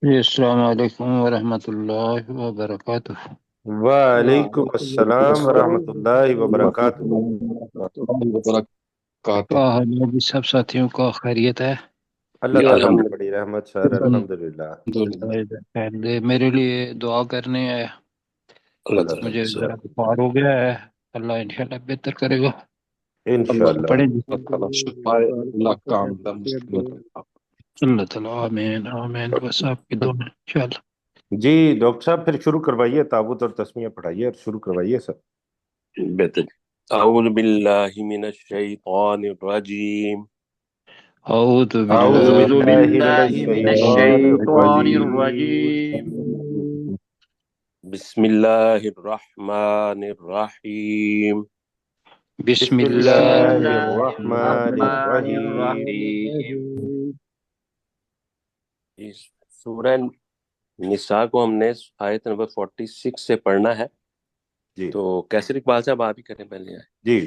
جی السلام علیکم ورحمۃ اللہ وبرکاتہ۔ وعلیکم وعلیکم السلام السلام ورحمۃ اللہ ورحمۃ وبرکاتہ۔ اللہ وبرکاتہ۔ کیا حال ہے جی؟ سب ساتھیوں کا خیریت ہے؟ اللہ جی تعالیٰ کی الحمد بڑی رحمت سر، الحمدللہ۔ للہ، پہلے میرے لیے دعا کرنے ہے، اللہ اللہ تعالیٰ مجھے کی ذرا سب بخار ہو گیا ہے، اللہ انشاءاللہ بہتر کرے گا۔ اللہ انشاءاللہ۔ پڑھیں جی۔ تعالیٰ شفائے اللہ کاملہ مشکل اللہ تعالیٰ آمین آمین، بس آپ کی دعا ہے انشاءاللہ۔ جی ڈاکٹر صاحب پھر شروع کروائیے، تابوت اور تسمیہ پڑھائیے اور شروع کروائیے سر۔ بہتر۔ اعوذ باللہ من الشیطان الرجیم، اعوذ اعوذ اعوذ باللہ باللہ من باللہ من الشیطان الشیطان الرجیم۔ الرجیم، بسم اللہ الرحمن الرحیم، بسم بسم بسم اللہ اللہ اللہ الرحمن الرحمن الرحیم۔ الرحیم۔ اس سورہ نساء کو ہم نے آیت نمبر 46 سے پڑھنا ہے، جی تو کیسر اقبال صاحب آپ ہی کریں پہلے آئے۔ جی،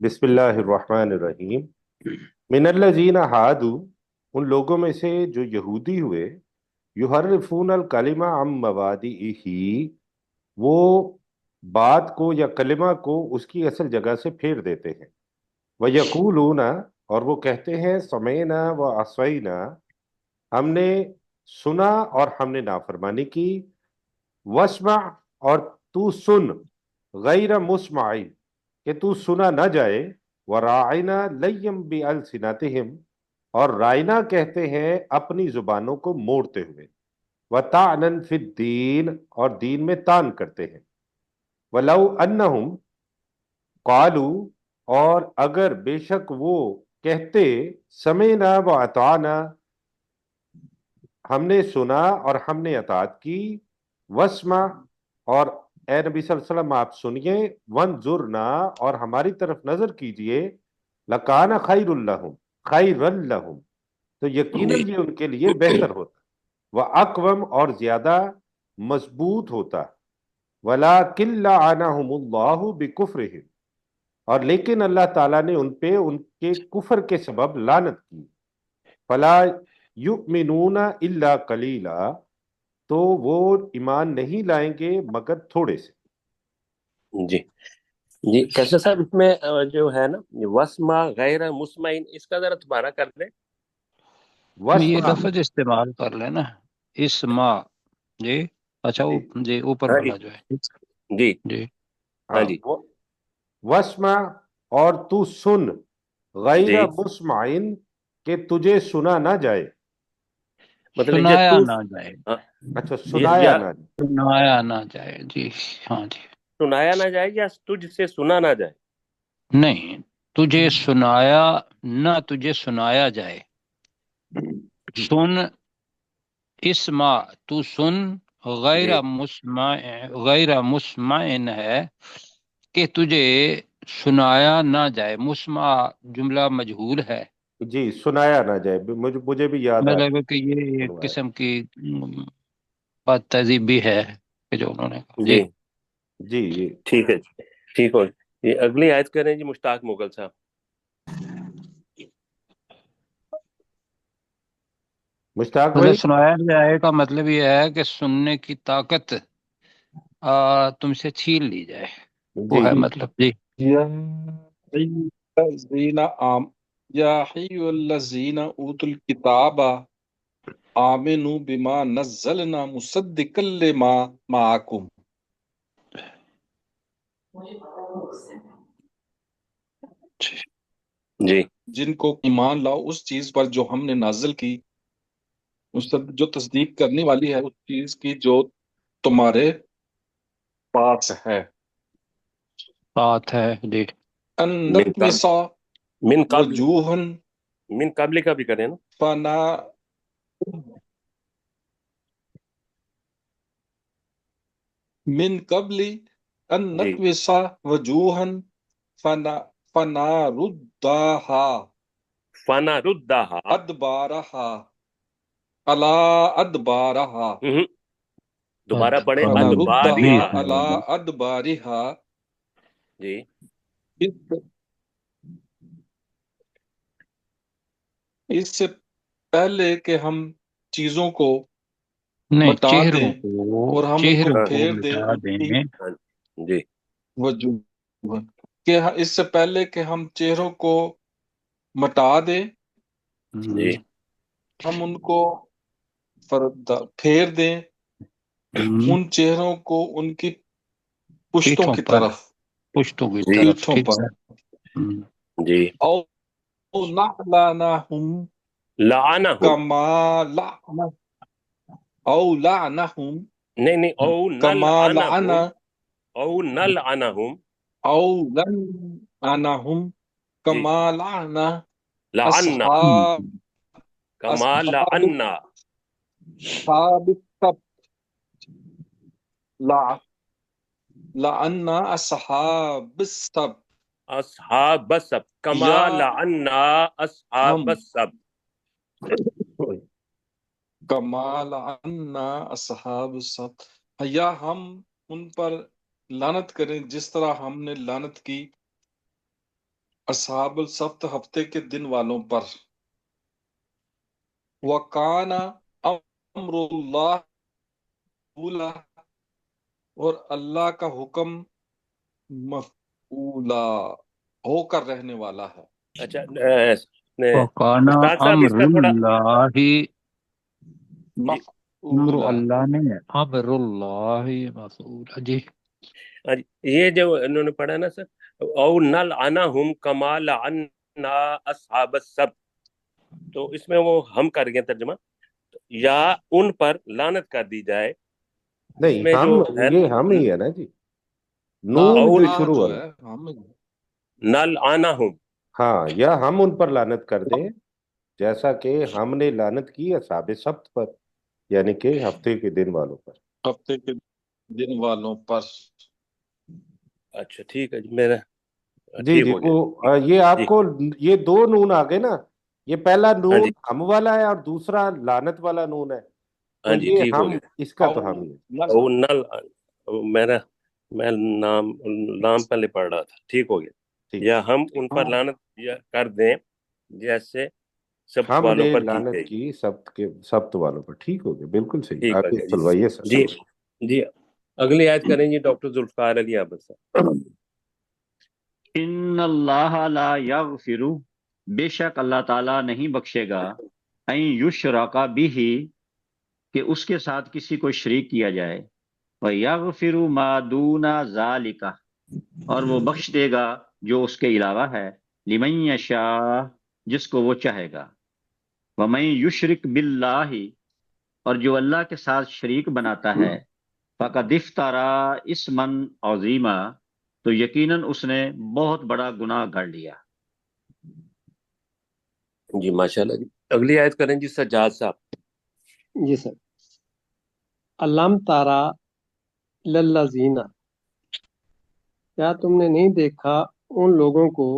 بسم اللہ الرحمن الرحیم۔ من الذین ہادو، ان لوگوں میں سے جو یہودی ہوئے، یحرفون الکلمہ عن مواضعہ، وہ بات کو یا کلمہ کو اس کی اصل جگہ سے پھیر دیتے ہیں۔ وَيَقُولُونَ، اور وہ کہتے ہیں سَمِعْنَا وَعَصَيْنَا، ہم نے سنا اور ہم نے نافرمانی کی۔ وَاسْمَعْ، اور تو سن، غیر مسمع، کہ تو سنا نہ جائے۔ وَرَاعِنَا لَيًّا بِأَلْسِنَتِهِمْ، اور رائنا کہتے ہیں اپنی زبانوں کو موڑتے ہوئے۔ وَطَعْنًا فِي الدِّينِ، اور دین میں تان کرتے ہیں۔ وَلَوْ أَنَّهُمْ قَالُوا، اور اگر بے شک وہ کہتے سَمِعْنَا وَأَطَعْنَا، ہم نے سنا اور ہم نے اطاعت کی۔ وَاسْمَعْ، اور اے نبی صلی اللہ علیہ وسلم آپ سنیے۔ وَانظُرْنَا، اور ہماری طرف نظر کیجئے۔ لَكَانَ خَيْرٌ لَهُمْ، خَيْرًا لَهُمْ، تو جی یقیناً یہ ان کے لیے بہتر ہوتا، وَأَقْوَمْ، اور زیادہ مضبوط ہوتا۔ وَلَكِنْ لَعَنَهُمُ اللَّهُ بِكُفْرِهِمْ، اور لیکن اللہ تعالیٰ نے ان پہ ان کے کفر کے سبب لعنت کی۔ فَلَا يُؤْمِنُونَ إِلَّا قَلِيلًا، تو وہ ایمان نہیں لائیں گے مگر تھوڑے سے۔ جی جی، کیسر صاحب اس میں جو ہے نا وسما غیر مسمعین، اس کا ذرا دوبارہ کر دیں۔ یہ وَاسْمَعْ، لفظ استعمال کر لینا، اسما، جی اچھا جی جی اوپر ہاں جی والا جو ہے جی جی۔ ہاں ہاں، جی، وَاسْمَعْ، اور تو سن، غیر جی مسمعین، کہ تجھے سنا نہ جائے۔ مطلب یہ سنایا تو نہ جائے، اچھا، سنایا یا نہ سنایا نہ جائے جی، ہاں جی۔ سنایا نہ جائے یا تجھ سے سنا نہ جائے۔ نہیں، تجھے سنایا نہ، تجھے سنایا جائے۔ سن، اسما، تو سن، غیر جی مسمع، غیر مسمع ہے کہ تجھے سنایا نہ جائے۔ مسمع جملہ مجہول ہے، جی، سنایا نہ جائے، مجھے بھی یاد آ مطلب ہے کہ یہ ایک رہا ہے۔ قسم کی بات تہذیب بھی ہے کہ جو انہوں نے کہا جی۔ جی جی جی، ٹھیک ہے جی، ٹھیک ہو یہ اگلی آیت کریں جی، مشتاق مغل صاحب۔ مشتاق مطلب بھائی۔ سنایا جائے کا مطلب یہ ہے کہ سننے کی طاقت تم سے چھین لی جائے، جی وہ ہے جی مطلب جی۔ يا أيها الذين يا أيها الذين أوتوا الكتاب آمنوا بما نزلنا مصدقا لما معكم جی جن کو ایمان لاؤ اس چیز پر جو ہم نے نازل کی، اس پر جو تصدیق کرنے والی ہے اس چیز کی جو تمہارے پاس ہے۔ ساتھ ہے جی۔ ان من قبل، نطمسا من قبل، وجوہن من قبل کا بھی کریں نا۔ فنا من قبل ان جی نطمسا وجوہن فنردہا فنا ردہا، ادبارہا الا ادبارہا دوبارہ پڑھیں فنردہا ادبارہا۔ الا ادبارہا۔ جی اس سے پہلے کہ ہم چیزوں کو نہیں، مٹا چہروں دیں کو اور ہم ان کو چہروں کو پھیر دیں مٹا ان کی دیں. ہاں جی وجوہ کہ اس سے پہلے کہ ہم چہروں کو مٹا دیں جی ہم ان کو پھیر دیں ان چہروں کو ان کی پشتوں پیٹھوں کی پر، طرف پشتوں کی جی طرف. پیٹھوں ٹھیک پر ہے. ہم، جی او لعنہم لعنہم کما لعن او لعنہم نہیں او کما لعن نلعنہم او نلعنہم او لعنہم جی کما لعن لعنا اصحاب کما اصحاب لعنا اصحاب السبت لعن اصحاب السبت اصحاب السبت کما یا لعنا ہم اصحاب السبت کما لعن اصحاب السبت یا ہم ان پر لعنت کریں جس طرح ہم نے لعنت کی اصحاب السبت ہفتے کے دن والوں پر وَكَانَ امر اللہ مفعولا اور اللہ کا حکم مفعولا ہو کر رہنے والا ہے اچھا وَقَانَ استاد صاحب اس امر کا تھوڑا اللہ، جی امر مفعولا اللہ نے امر اللہ مفعول. جی یہ جو انہوں نے پڑھا نا سر او نلعنہم کما لعنا اصحاب السبت، تو اس میں وہ ہم کر گئے ترجمہ یا ان پر لعنت کر دی جائے. اس نہیں، میں جو ہے یہ ہم ہی ہے نا جی، ہاں نون او جو ہاں شروع جو ہے. ہے ہم نلعنہم ہاں، یا ہم ان پر لعنت کر دیں جیسا کہ ہم نے لعنت کی اصحاب سبت پر، یعنی کہ ہفتے کے دن والوں پر. ہفتے کے دن والوں پر اچھا ٹھیک ہے جی میرا جی ٹھیک جی، ہو وہ گیا یہ آپ جی. کو یہ دو نون آ گئے نا، یہ پہلا ہاں نون جی ہم والا ہے اور دوسرا لعنت والا نون ہے، تو ہاں جی یہ ٹھیک ہو ہم، گیا. اس کا او تو ہم ہی ہے. او نل میرا میں نام پہلے پڑھ رہا تھا. ٹھیک ہو گیا. ٹھیک یا ہے. ہم ان پر لعنت کر دیں جیسے سبت ہم والوں نے پر کی لعنت گئی. کی سبت والوں پر. ٹھیک ہو گیا، بالکل صحیح. ٹھیک ہو آگے گیا جی. چلوائیے سر. جی جی اگلی آیت کریں جی ڈاکٹر ذوالفقار علی عابد صاحب. ان اللہ لا یغفر، بے شک اللہ تعالیٰ نہیں بخشے گا، این یشرک بہ، کہ اس کے ساتھ کسی کو شریک کیا جائے، ویغفر ما دون ذالک، اور وہ بخش دے گا جو اس کے علاوہ ہے، لمن یشاء، جس کو وہ چاہے گا، ومن یشرک باللہ، اور جو اللہ کے ساتھ شریک بناتا ہے، فقد افترى اسما عظیما، تو یقیناً اس نے بہت بڑا گناہ گھڑ لیا. جی ماشاءاللہ جی. اگلی آیت کریں جی سجاد صاحب. جی سر. علم تارا للذین، کیا تم نے نہیں دیکھا ان لوگوں کو،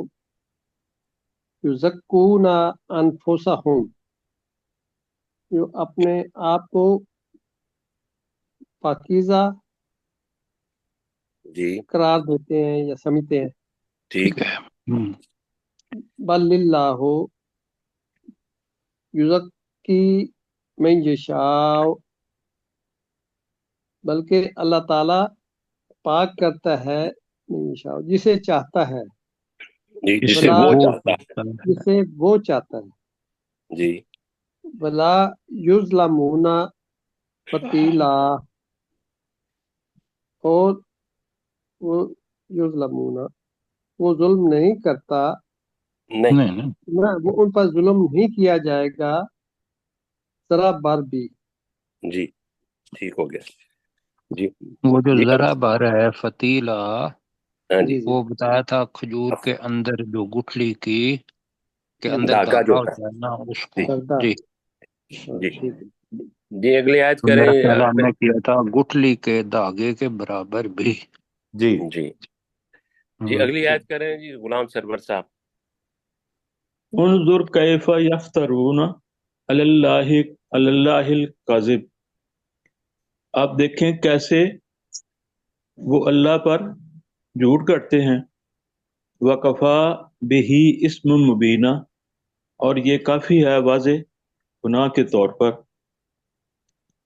یزکون انفسہم، جو اپنے آپ کو پاکیزہ جی قرار دیتے ہیں یا سمجھتے ہیں، ٹھیک ٹھیک ہے. ہم، بل اللہ یزکی من یشاء، بلکہ اللہ تعالیٰ پاک کرتا ہے من یشاء، جسے چاہتا ہے، جی جس سے جسے بلا وہ وہ چاہتا چاہتا ہے. جسے وہ چاہتا ہے، ہے. جی بلا یظلمون فتیلا، اور وہ یظلمون، وہ ظلم نہیں کرتا، نہیں نہیں نہیں، نہ وہ ان پر ظلم نہیں کیا جائے گا ذرا بار بھی. جی ٹھیک ہو گیا. جی وہ جو جی ذرا بھر ہے فتیلہ، ہاں جی جی جی وہ بتایا تھا کھجور کے اندر جو گٹھلی کی کے جی اندر دھاگا جو دھاگا ہوتا ہوتا ہے نا، اس ہے. کو. سردار. جی ہاں جی ٹھیک ہے. جی اگلی آیت تو کریں. میرا خیال ہم نے کیا تھا گٹھلی کے دھاگے کے برابر بھی. جی جی جی ہم، اگلی آیت کریں جی غلام سرور صاحب. انظر کیف یفترون علی اللہ الکذب، آپ دیکھیں کیسے وہ اللہ پر جھوٹ کرتے ہیں. وکفا بہ اسم مبینہ، اور یہ کافی ہے واضح گناہ کے طور پر.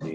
جی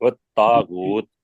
والطاغوت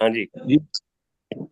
ہاں جی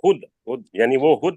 خود یعنی وہ خود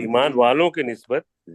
ایمان والوں کی نسبت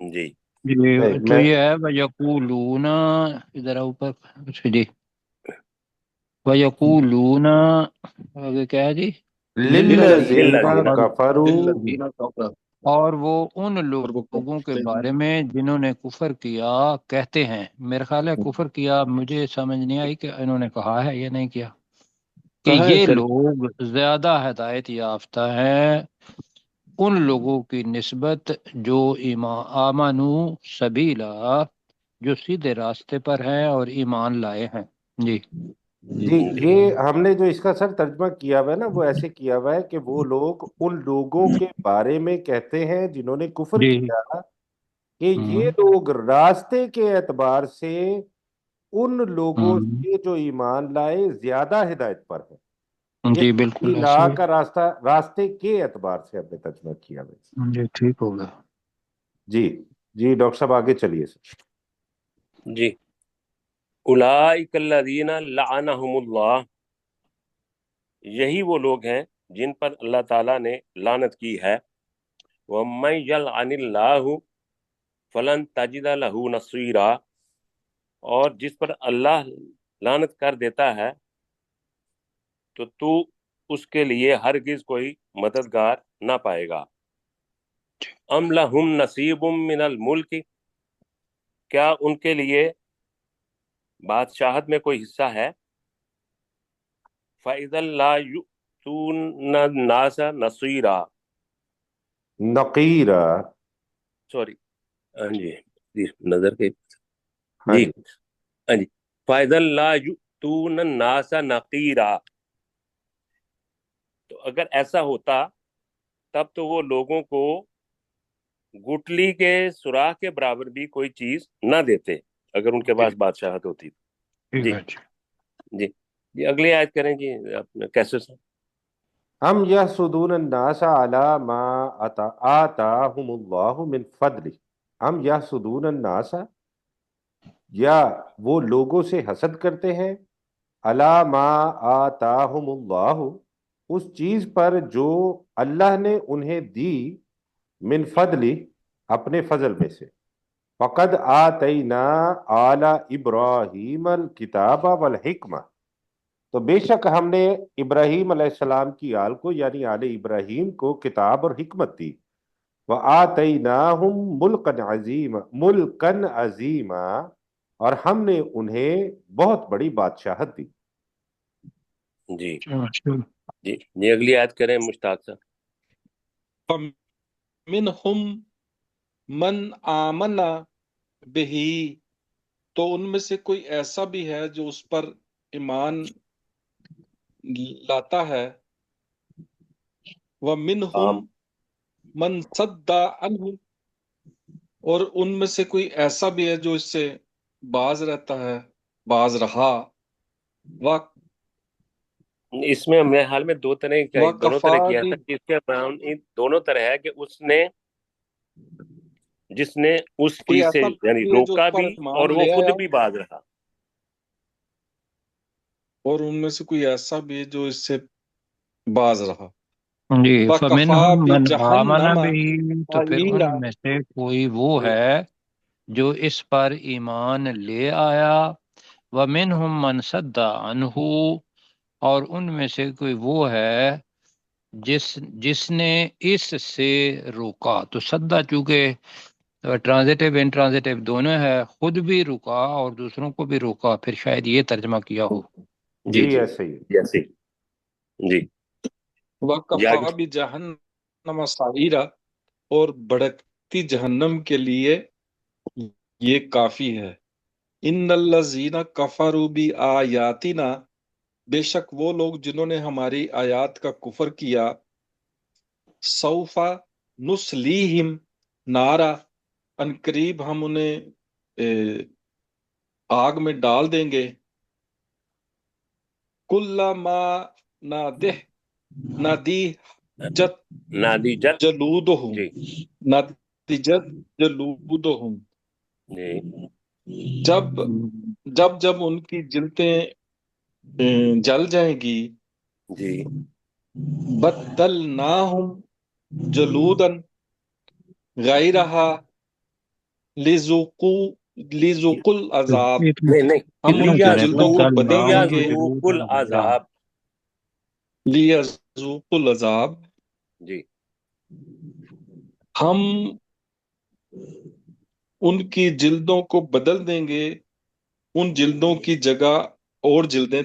جی جی نہیں، تو میں یہ ہے وَيَقُولُونَ، ادھر اوپر اچھا جی وَيَقُولُونَ، آگے کیا ہے جی؟ للذین للذین کفروا، للذین کفروا، اور وہ ان اور وہ لوگوں کے کہتے ہیں بارے میں جنہوں نے کفر کیا کہتے ہیں، میرے خیال ہے کفر کیا، مجھے سمجھ نہیں آئی کہ انہوں نے کہا ہے یا نہیں کیا، کہ کہا ہے یہ سر، لوگ زیادہ ہدایت یافتہ ہیں ان لوگوں کی نسبت جو آمنو سبیلا، جو سیدھے راستے پر ہیں اور ایمان لائے ہیں۔ جی جی یہ ہم نے جو اس کا سر ترجمہ کیا ہوا ہے نا، وہ ایسے کیا ہوا ہے کہ وہ لوگ ان لوگوں کے بارے میں کہتے ہیں جنہوں نے کفر جی کیا کہ یہ لوگ راستے کے اعتبار سے ان لوگوں سے جو ایمان لائے زیادہ ہدایت پر ہیں۔ یہ جی بالکل لا ایسے ہی، کا راستہ راستے کے اعتبار سے ہم نے ترجمہ کیا ہوا ہے۔ جی ٹھیک ہوگا۔ جی جی ڈاکٹر صاحب آگے چلیے سر۔ جی اولئک الذین لعنہم اللہ، یہی وہ لوگ ہیں جن پر اللہ تعالیٰ نے لعنت کی ہے۔ وَمَن یلعن اللہ فلن تجد لہ نصیرا، اور جس پر اللہ لعنت کر دیتا ہے تو اس کے لیے ہرگز کوئی مددگار نہ پائے گا۔ ام لہم نصیب من الملک، کیا ان کے لیے بادشاہت میں کوئی حصہ ہے؟ فَإِذًا لَا يُؤْتُونَ النَّاسَ نَصِيرًا، نقیرہ، سوری ہاں جی جی نظر کے ہاں جی جی ہاں جی فَإِذًا لَا يُؤْتُونَ النَّاسَ نَقِيرًا، تو اگر ایسا ہوتا تب تو وہ لوگوں کو گٹلی کے سوراخ کے برابر بھی کوئی چیز نہ دیتے اگر ان کے پاس بادشاہت ہوتی۔ ٹھیک جی ہے جی۔ جی جی اگلی آیت کریں جی آپ کیسے سے؟ ہم یحسدون الناس علی ما آتاہم اللہ من فضل، ہم یحسدون الناس، یا وہ لوگوں سے حسد کرتے ہیں، علی ما آتاہم اللہ، اس چیز پر جو اللہ نے انہیں دی، من فضل، اپنے فضل میں سے۔ فقد آتینا آل ابراہیم الکتاب والحکمہ، تو بے شک ہم نے ابراہیم علیہ السلام کی آل کو یعنی آل ابراہیم کو کتاب اور حکمت دی۔ وَآتَيْنَاهُمْ مُلْكًا عَظِيمًا، اور ہم نے انہیں بہت بڑی بادشاہت دی۔ جی ماشاءاللہ۔ جی جی اگلی آیت کریں مشتاق صاحب۔ فَمِنْهُمْ مَنْ آمَنَ بِهِ، تو ان میں سے کوئی ایسا بھی ہے جو اس پر ایمان لاتا ہے۔ وَمِنْهُمْ مَنْ صَدَّ عَنْهُ، اور ان میں سے کوئی ایسا بھی ہے جو اس سے باز رہتا ہے، باز رہا۔ اس میں میرے حال میں دونوں طرح کیا وَكَفَى تھا، اس کے دونوں طرح ہے کہ جس نے اس کوئی چیز سے ایسا یعنی بھی ہے جو روکا اس پر بھی اور ایمان وہ لے خود آیا۔ بھی باز رہا۔ اور ان میں سے کوئی ایسا بھی ہے جو اس سے باز رہا۔ جی، وَكَفَى فَمِنْهُمْ مَنْ آمَنَ بِجَهَنَّمَ بِهِ، تو پھر ان سَعِيرًا۔ میں سے کوئی وہ ہے جو اس پر ایمان لے آیا، وَمِنْهُمْ مَنْ صَدَّ عَنْهُ، اور ان میں سے کوئی وہ ہے جس نے اس سے روکا۔ تو صدّا چونکہ ٹرانزیٹیو انٹرانزیٹیو دونوں ہے، خود بھی رکا اور دوسروں کو بھی روکا، پھر شاید یہ ترجمہ کیا ہو۔ جی جی جی ایسے ہی۔ جیسے جی وَكَفَى آگے بِجَهَنَّمَ سَعِيرًا، اور بھڑکتی جہنم کے لیے یہ کافی ہے۔ ان الذین کفروا بآیاتنا، بے شک وہ لوگ جنہوں نے ہماری آیات کا کفر کیا، سوف نسلیہم نارا، ان قریب ہم انہیں آگ میں ڈال دیں گے، کلما نضجت نادیجت جلودہم جی نضجت جلودہم، جی جب جب ان کی جلدیں جل جائیں گی، جی بدلناہم جلودن غیرہا لذوقوا العذاب، نہیں نہیں ہم ان کی لیا جلدوں کو بدل لیا دیں گے ذوق العذاب لیذوقوا العذاب، جی ہم ان کی جلدوں کو بدل دیں گے، ان جلدوں کی جگہ اور جلدیں،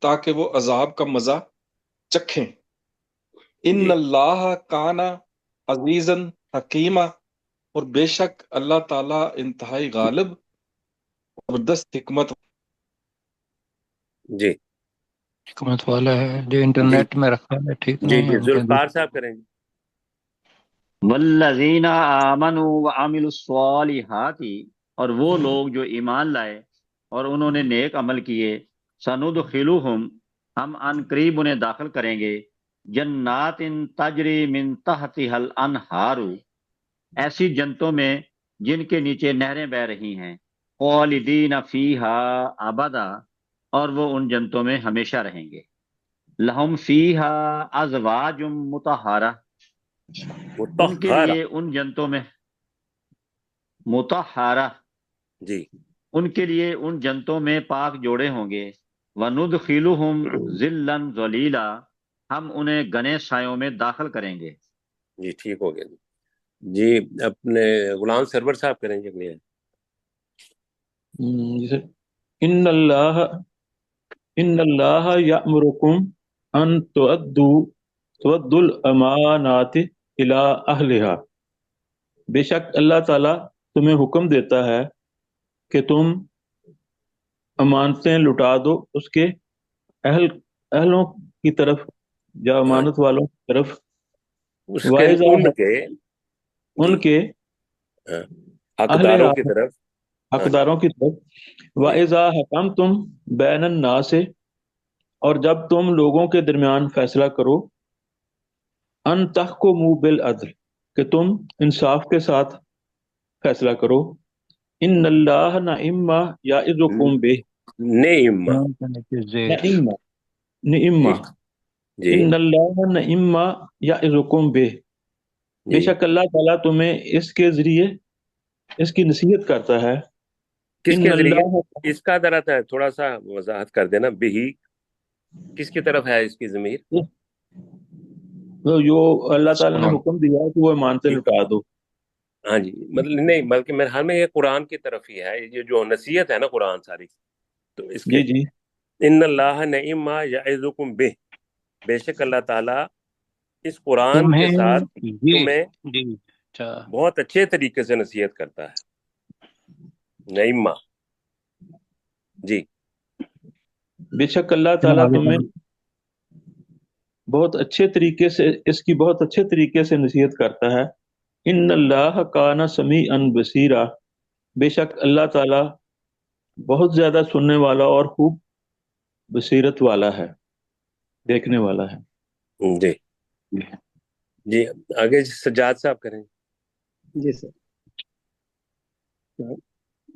تاکہ وہ عذاب کا مزہ چکھیں۔ ان جی اللہ کان عزیزا حکیمہ، اور بے شک اللہ تعالیٰ انتہائی غالب، زبردست حکمت۔ جی حکمت والا ہے۔ جو جی انٹرنیٹ میں رکھا ہے ٹھیک جی نہیں ہے، جی ہم کہیں ذوالفقار صاحب کریں گے۔ والذین آمنوا وعملوا الصالحات، اور وہ لوگ جو ایمان لائے اور انہوں نے نیک عمل کیے، سندخلہم، ہم ان قریب انہیں داخل کریں گے، جنات تجری من تحتها الانہار، ایسی جنتوں میں جن کے نیچے نہریں بہ رہی ہیں، خالدین فیہا ابدا، اور وہ ان جنتوں میں ہمیشہ رہیں گے، لہم فیہا ازواج مطہرہ، ان کے مطہرہ لیے ان جنتوں میں مطہرہ، جی ان کے لیے ان جنتوں میں پاک جوڑے ہوں گے، وَنُدْخِلُهُمْ ذِلًّا ذَلِيلًا، ہم انہیں گھنے سایوں میں داخل کریں گے۔ جی ٹھیک ہو گیا جی اپنے غلام سرور صاحب کریں گے اگلی آیت۔ جیسے ان اللہ یأمرکم ان تؤدوا الامانات الی اہلہا، بے شک اللہ تعالیٰ تمہیں حکم دیتا ہے کہ تم امانتیں لٹا دو اس کے اہلوں کی طرف یا ہاں امانت والوں کی طرف، اس کے وَإِذَا ان کے جی ان کے ہاں حقداروں اہلہا کی طرف ہاں حقداروں کی طرف، جی وَإِذَا حَكَمْتُمْ بَيْنَ النَّاسِ، اور جب تم لوگوں کے درمیان فیصلہ کرو، ان تحکموا بالعدل، کہ تم انصاف کے ساتھ فیصلہ کرو، ان اللہ نعم یعظکم بہ، نعم نون کے نیچے زیر۔ نعم نعم، جی جی ان اللہ نعم یعظکم بہ، بے جی شک اللہ تعالیٰ تمہیں اس کے ذریعے اس کی نصیحت کرتا ہے، کس ان کے ذریعے اللہ، اس کا ذرا تھوڑا سا وضاحت کر دینا، بہی کس کی طرف ہے اس کی ضمیر؟ جو اللہ تعالیٰ نے حکم دیا ہے کہ وہ ایمانتیں جی لٹا دو۔ ہاں جی مطلب نہیں بلکہ میرے خیال میں یہ قرآن کی طرف ہی ہے، یہ جو نصیحت ہے نا قرآن ساری، تو اس کے جی جی ان اللہ نعم ما یعظکم بہ، بے شک اللہ تعالیٰ اس قرآن کے تمہیں ساتھ یہ تمہیں جی اچھا بہت اچھے طریقے سے نصیحت کرتا ہے، نعم جی بے شک اللہ تعالیٰ آگے تمہیں بڑھیں۔ بہت اچھے طریقے سے اس کی بہت اچھے طریقے سے نصیحت کرتا ہے، ان اللہ کان سمیعا بصیرا، بے شک اللہ تعالیٰ بہت زیادہ سننے والا اور خوب بصیرت والا ہے، دیکھنے والا ہے۔ جی جی آگے سجاد صاحب کریں۔ جی سر،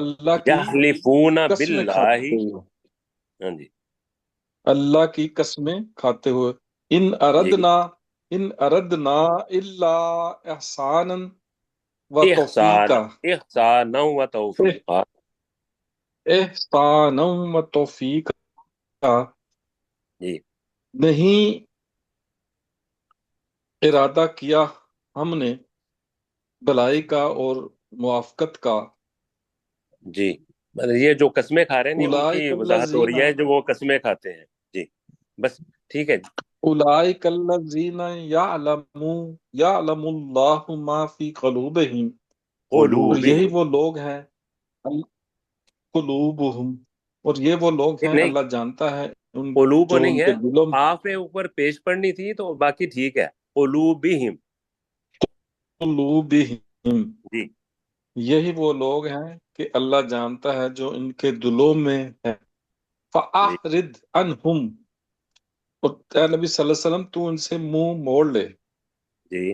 اللہ کی یحلفون قسمیں باللہ، کھاتے ہوئے، ہاں جی اللہ کی قسمیں کھاتے ہوئے، ان جی، اردنا الا احسانا و احسان، توفیقا، احسان و توفیقا، احسانا و توفیقا، جی نہیں ارادہ کیا ہم نے بھلائی کا اور موافقت کا، جی، مطلب یہ جو قسمیں کھا رہے ہیں ان کی اولئک وضاحت ہو الذین رہی ہے جو وہ قسمیں کھاتے ہیں. جی بس ٹھیک ہے جی. اولئک الذین یعلم اللہ ما فی قلوبہم، اور یہی قلوبہم، وہ لوگ ہیں قلوبہم، اور یہ وہ لوگ ہیں نہیں اللہ جانتا ہے ان قلوب جو نہیں ان ہے، کے دلوں میں، آپ پہ اوپر پیش پڑنی تھی تو باقی ٹھیک ہے. قلوبہم، قلوبہم، جی یہی وہ لوگ ہیں کہ اللہ جانتا ہے جو ان کے دلوں میں ہے. جی فَأَعْرِضْ عَنْهُمْ، اور اے نبی صلی اللہ علیہ وسلم تو ان سے منہ موڑ لے. جی،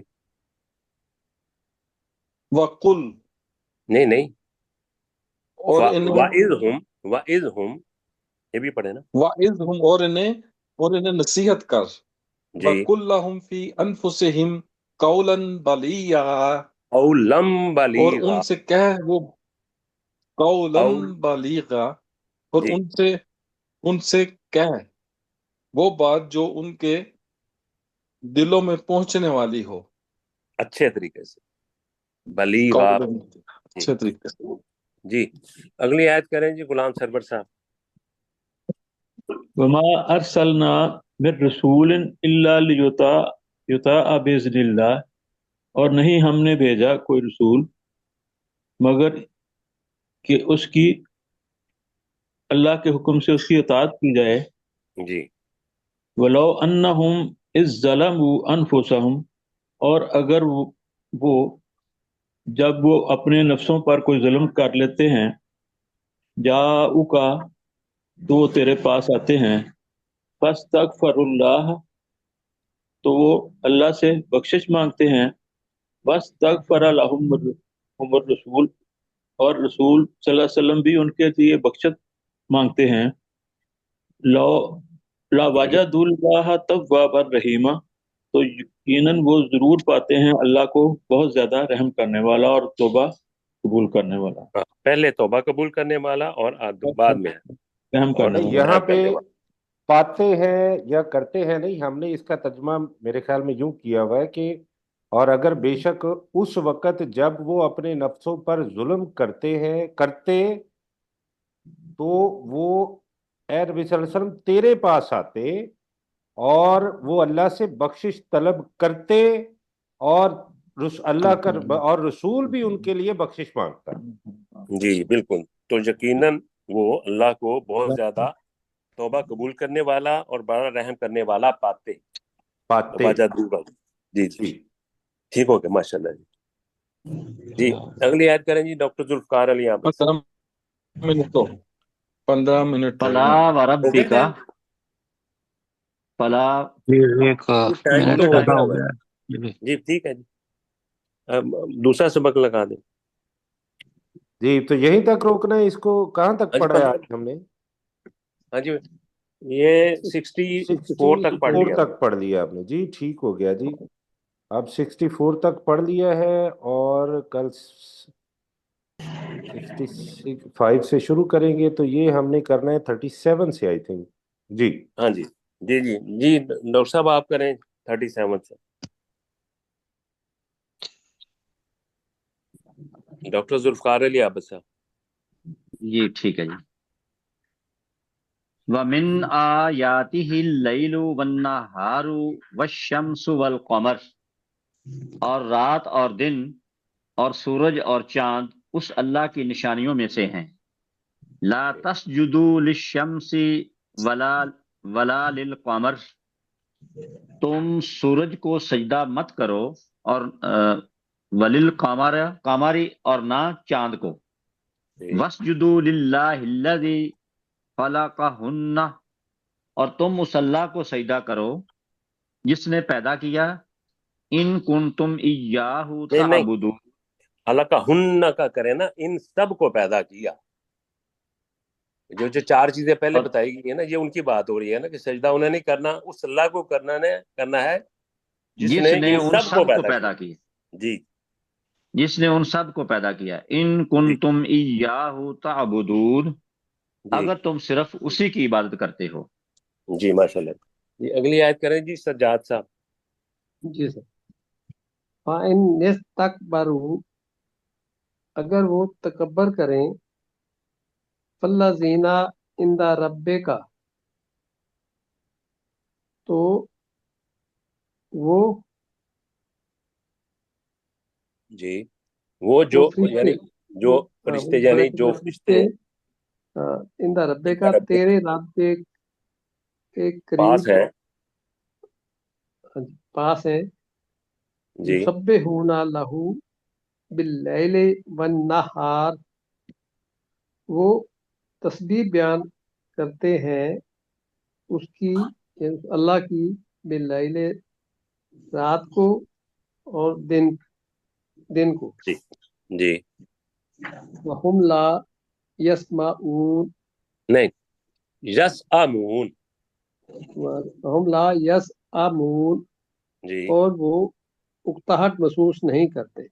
وَقُلْ، نہیں اور انہیں وَإِذْهُمْ، وَإِذْهُمْ یہ بھی پڑھے نا. وَعِظْهُمْ، اور انہیں نصیحت کر. جی، وَقُلْ لَهُمْ فِي أَنفُسِهِمْ قَوْلًا بَلِيًّا، او لم اور بلیغا، ان سے کہہ وہ قولاً او بلیغا، اور جی ان سے کہہ وہ بات جو ان کے دلوں میں پہنچنے والی ہو. اچھے طریقے سے بلیغا. قولاً، جی اچھے طریقے سے. جی، اگلی آیت کریں جی غلام سرور صاحب. وما ارسلنا من رسول الا لیطاع باذن اللہ، اور نہیں ہم نے بھیجا کوئی رسول مگر کہ اس کی اللہ کے حکم سے اس کی اطاعت کی جائے. جی ولو انہم اذ ظلموا انفسہم، اور اگر وہ جب وہ اپنے نفسوں پر کوئی ظلم کر لیتے ہیں، جاؤکا، تو وہ تیرے پاس آتے ہیں، فاستغفر اللہ، تو وہ اللہ سے بخشش مانگتے ہیں، واستغفر لہم الرسول، اور رسول صلی اللہ علیہ وسلم بھی ان کے لیے بخشت مانگتے ہیں، لو لا وجد اللہ توابا رحیمہ، تو یقیناً وہ ضرور پاتے ہیں اللہ کو بہت زیادہ رحم کرنے والا اور توبہ قبول کرنے والا، ہاں، پہلے توبہ قبول کرنے والا اور بعد میں رحم اور کرنے نہیں، والا. یہاں رحم پہ کرنے والا. پاتے ہیں یا کرتے ہیں نہیں، ہم نے اس کا ترجمہ میرے خیال میں یوں کیا ہوا ہے کہ اور اگر بے شک اس وقت جب وہ اپنے نفسوں پر ظلم کرتے تو وہ اے نبی صلی اللہ علیہ وسلم تیرے پاس آتے اور وہ اللہ سے بخشش طلب کرتے، اور اللہ کا اور رسول بھی ان کے لیے بخشش مانگتا. جی بالکل، تو یقیناً وہ اللہ کو بہت زیادہ توبہ قبول کرنے والا اور بڑا رحم کرنے والا پاتے. پاتے. وجدوا، جی جی جی ٹھیک ہو گیا، ماشاء اللہ جی. اگلی آیت کریں جی ڈاکٹر ذوالفقار علی عابد سے. 15 منٹ رہ فلا گئے ہیں. ہو گیا وربک، ٹائم؟ فلا، ایک ٹائم منٹ تو ہو زیادہ گیا ہو ہوا گیا ہے. ہے. جی ٹھیک ہے جی، اب دوسرا سبق لگا دیں. جی، تو یہیں تک روکنا ہے اس کو؟ کہاں تک ہاں جی پڑھا ہے آج ہم نے؟ ہاں جی، یہ 64 تک پڑھ 64 لیا. تک پڑھ لیا آپ نے؟ جی ٹھیک ہو گیا جی. اب 64 تک پڑھ لیا ہے، اور کل 65 سے شروع کریں گے، تو یہ ہم نے کرنا ہے 37 سے آئی تھنک. جی ہاں جی جی جی جی ڈاکٹر صاحب آپ کریں 37 سے. ڈاکٹر ذوالفقار علی عابد صاحب. جی ٹھیک ہے جی. وَمِنْ آيَاتِهِ اللَّيْلُ وَالنَّهَارُ وَالشَّمْسُ وَالْقَمَرُ، اور رات اور دن اور سورج اور چاند اس اللہ کی نشانیوں میں سے ہیں. لا تسجدوا للشمس ولا للقمر، تم سورج کو سجدہ مت کرو، اور وللقمر، اور نہ چاند کو. وَاسْجُدُوا لِلَّهِ الَّذِي خَلَقَهُنَّ، اور تم اس اللہ کو سجدہ کرو جس نے پیدا کیا. ان کنتم ایاہ نہیں تعبدون، خلقہن کا کرے نا، ان سب کو پیدا کیا. جو چار چیزیں پہلے بتائی گئی ہیں نا، یہ ان کی بات ہو رہی ہے نا کہ سجدہ انہیں نہیں کرنا، اس اللہ کو کرنا ہے جس نے ان سب کو پیدا کیا. جی، جس نے ان سب کو پیدا کیا. ان کنتم ایاہ تعبدون، اگر تم صرف اسی کی عبادت کرتے ہو. جی ماشاء اللہ. جی اگلی آیت کریں جی سجاد صاحب. جی سر. فَإِن يَسْتَكْبَرُوا، اگر وہ تکبر کریں، فَالَّذِينَ عِندَ رَبِّكَ، تو وہ جی وہ جو فرشتے، یعنی جو فرشتے، یعنی جو فرشتے عند ربِّکَ، تیرے رب کے قریب پاس ہیں. پاس ہے. جی یسبحون لہ باللیل والنہار، وہ تسبیح بیان کرتے ہیں اس کی، یعنی اللہ کی، باللیل رات کو اور دن کو. جی جی وہم لا یسمعون، نہیں، یس آمون. وہم لا یسمعون، جی اور وہ اکتاہٹ محسوس نہیں کرتے.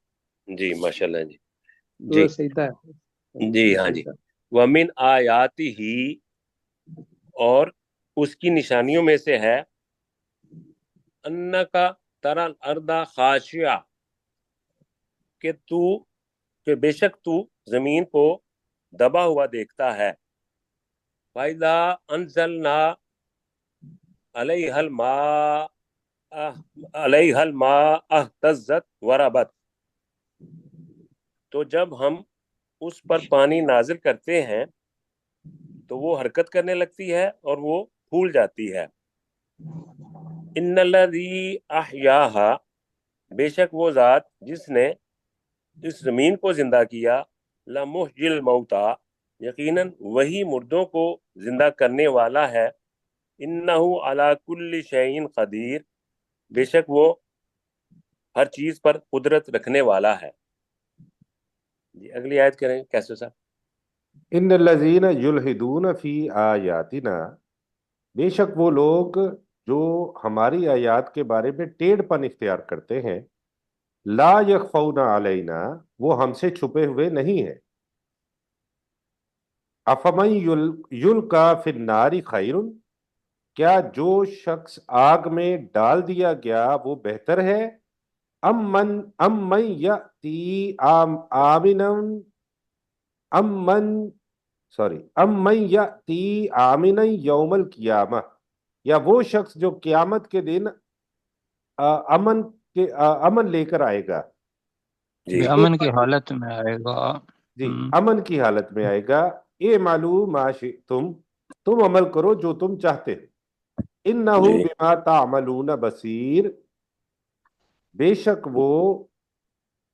جی ماشاء اللہ. جی سورہ سجدہ ہے. جی ہاں جی. وَمِنْ آیَاتِهِ، اور اس کی نشانیوں میں سے ہے، اَنَّکَ تَرَى الْأَرْضَ خَاشِعَةً، کہ بے شک تو زمین کو دبا ہوا دیکھتا ہے. فَإِذَا أَنزَلْنَا عَلَيْهَا الْمَاءَ اهْتَزَّتْ وَرَبَتْ، تو جب ہم اس پر پانی نازل کرتے ہیں تو وہ حرکت کرنے لگتی ہے اور وہ پھول جاتی ہے. ان الذی احیاہا، بے شک وہ ذات جس نے اس زمین کو زندہ کیا، لمحیی الموتى، یقیناً وہی مردوں کو زندہ کرنے والا ہے. انہ علی کل شیء قدیر، بے شک وہ ہر چیز پر قدرت رکھنے والا ہے. جی اگلی آیت کریں کیسے صاحب. ان الذین یلحدون فی آیاتنا، بے شک وہ لوگ جو ہماری آیات کے بارے میں ٹیڑھ پن اختیار کرتے ہیں، لا یخفون علینا، وہ ہم سے چھپے ہوئے نہیں ہیں. افمن یلقی فی النار خیر، کیا جو شخص آگ میں ڈال دیا گیا وہ بہتر ہے، ام من یأتی آمنا یوم القیامہ، یا وہ شخص جو قیامت کے دن امن لے کر آئے گا. جی امن کی حالت میں آئے گا. جی امن کی حالت میں آئے گا. اے معلوم ما شئتم، تم عمل کرو جو تم چاہتے. انہ جی بما تعملون بصیر، بے شک وہ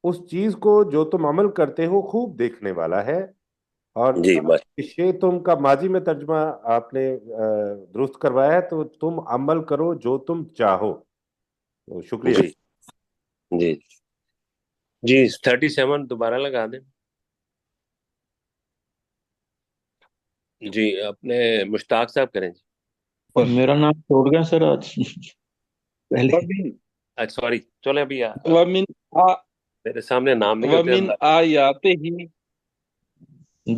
اس چیز کو جو تم عمل کرتے ہو خوب دیکھنے والا ہے. اور جی تم کا ماضی میں ترجمہ آپ نے درست کروایا ہے، تو تم عمل کرو جو تم چاہو. تو شکریہ. جی جی جی 37 دوبارہ لگا دیں. جی اپنے مشتاق صاحب کریں جی. میرا نام چھوڑ گیا سر آج پہلے. سوری چلے ابھی وَمِنْ میرے سامنے نام نہیں ہوتے. وَمِنْ آیاتِهِ،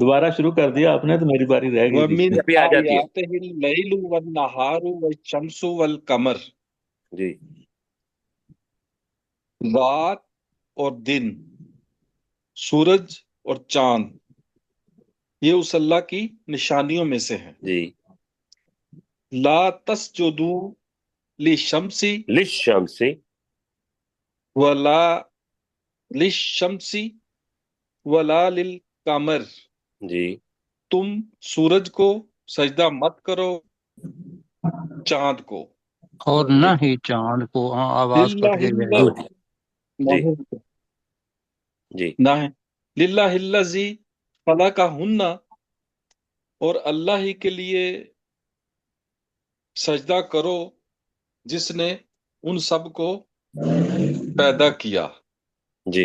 دوبارہ شروع کر دیا آپ نے تو میری باری رہ گئی وَمِنْ تھی. ابھی آ جاتی ہے. آیاتِهِ اللَّيْلُ وَالنَّهَارُ وَالشَّمْسُ وَالْقَمَرُ، جی رات اور دن، سورج اور چاند، یہ اس اللہ کی نشانیوں میں سے ہیں. جی لا تسجدوا للشمس للشمس، ولا للشمس ولا للقمر، جی تم سورج کو سجدہ مت کرو، چاند کو. اور نہ ہی چاند کو. ہاں آواز للہ کٹ گئی ہے. جی جی نہ ہے للہ الذی خلقہن، اور اللہ ہی کے لیے سجدہ کرو جس نے ان سب کو پیدا کیا. جی